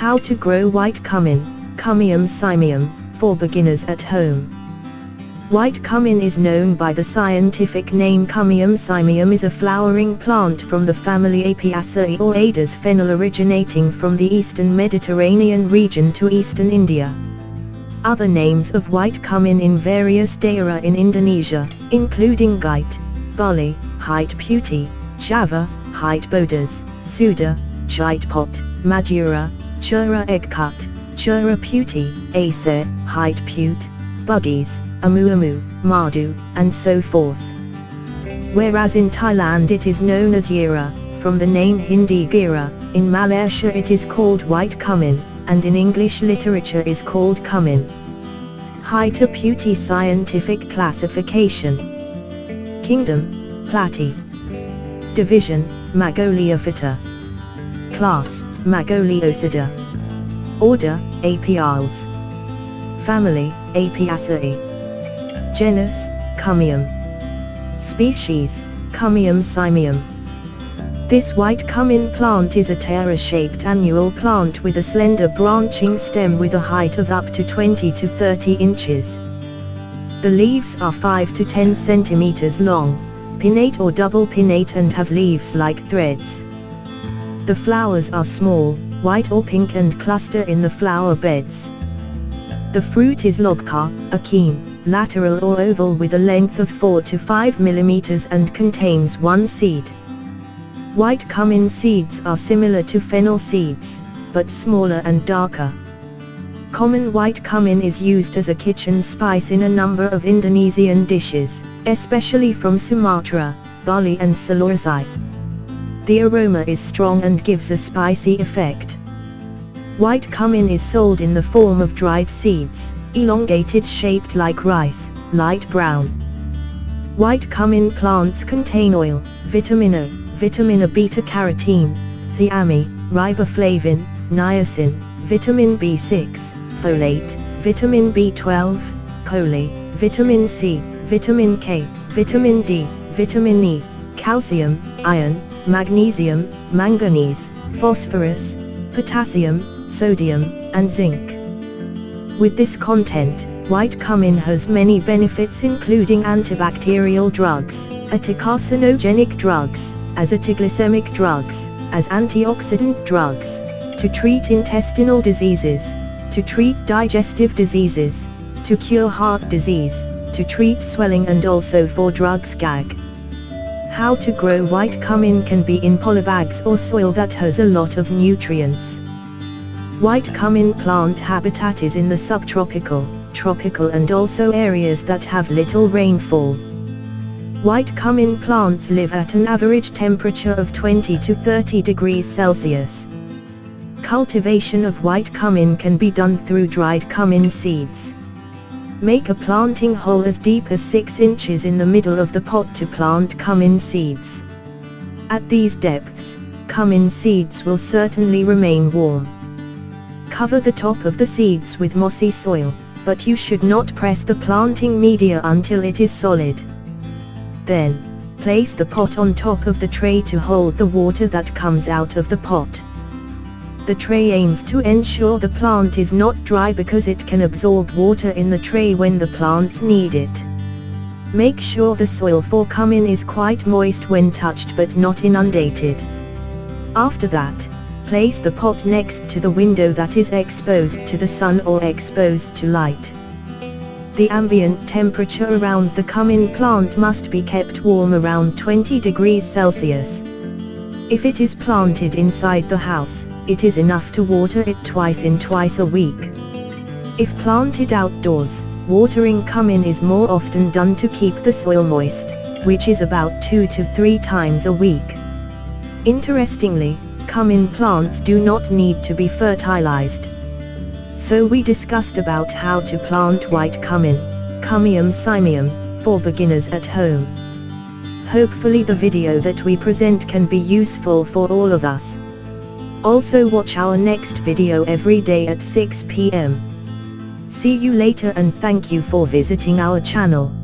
How to grow white cumin, Cuminum cyminum, for beginners at home. White cumin is known by the scientific name Cuminum. Cyminum is a flowering plant from the family Apiaceae or Adas fennel, originating from the eastern Mediterranean region to eastern India. Other names of white cumin in various daerah in Indonesia, including Gite, Bali, Hite Puti, Java, Hite Bodas, Suda, Chitpot, Madura, Chura Eggcut, Chura Puti, Aceh, Hite Pute, Buggies, Amu, Madu, and so forth. Whereas in Thailand it is known as Yera, from the name Hindi Gira, in Malaysia it is called white cumin, and in English literature is called cumin. Hite Puti scientific classification. Kingdom, Platy. Division, Magoliophyta. Class, Magoliosida. Order, Apiales. Family, Apiaceae. Genus, Cuminum. Species, Cuminum cyminum. This white cumin plant is a tear-shaped annual plant with a slender branching stem with a height of up to 20 to 30 inches. The leaves are 5 to 10 centimeters long, pinnate or double pinnate, and have leaves like threads. The flowers are small, white or pink, and cluster in the flower beds. The fruit is lobka, akene, lateral or oval with a length of 4 to 5 millimeters and contains one seed. White cumin seeds are similar to fennel seeds, but smaller and darker. Common white cumin is used as a kitchen spice in a number of Indonesian dishes, especially from Sumatra, Bali and Sulawesi. The aroma is strong and gives a spicy effect. White cumin is sold in the form of dried seeds, elongated, shaped like rice, light brown. White cumin plants contain oil, vitamin O, vitamin beta-carotene, thiamine, riboflavin, niacin, vitamin B6, folate, vitamin B12, choline, vitamin C, vitamin K, vitamin D, vitamin E, calcium, iron, magnesium, manganese, phosphorus, potassium, sodium, and zinc. With this content, white cumin has many benefits, including antibacterial drugs, anticarcinogenic drugs, as antiglycemic drugs, as antioxidant drugs, to treat intestinal diseases, to treat digestive diseases, to cure heart disease, to treat swelling, and also for drugs gag. How to grow white cumin can be in polybags or soil that has a lot of nutrients. White cumin plant habitat is in the subtropical, tropical, and also areas that have little rainfall. White cumin plants live at an average temperature of 20 to 30 degrees Celsius. Cultivation of white cumin can be done through dried cumin seeds. Make a planting hole as deep as 6 inches in the middle of the pot to plant cumin seeds. At these depths, cumin seeds will certainly remain warm. Cover the top of the seeds with mossy soil, but you should not press the planting media until it is solid. Then, place the pot on top of the tray to hold the water that comes out of the pot. The tray aims to ensure the plant is not dry because it can absorb water in the tray when the plants need it. Make sure the soil for cumin is quite moist when touched but not inundated. After that, place the pot next to the window that is exposed to the sun or exposed to light. The ambient temperature around the cumin plant must be kept warm, around 20 degrees Celsius. If it is planted inside the house, it is enough to water it twice a week. If planted outdoors, watering cumin is more often done to keep the soil moist, which is about 2 to 3 times a week. Interestingly, cumin plants do not need to be fertilized. So we discussed about how to plant white cumin, Cuminum cyminum, for beginners at home. Hopefully the video that we present can be useful for all of us. Also watch our next video every day at 6 p.m. See you later, and thank you for visiting our channel.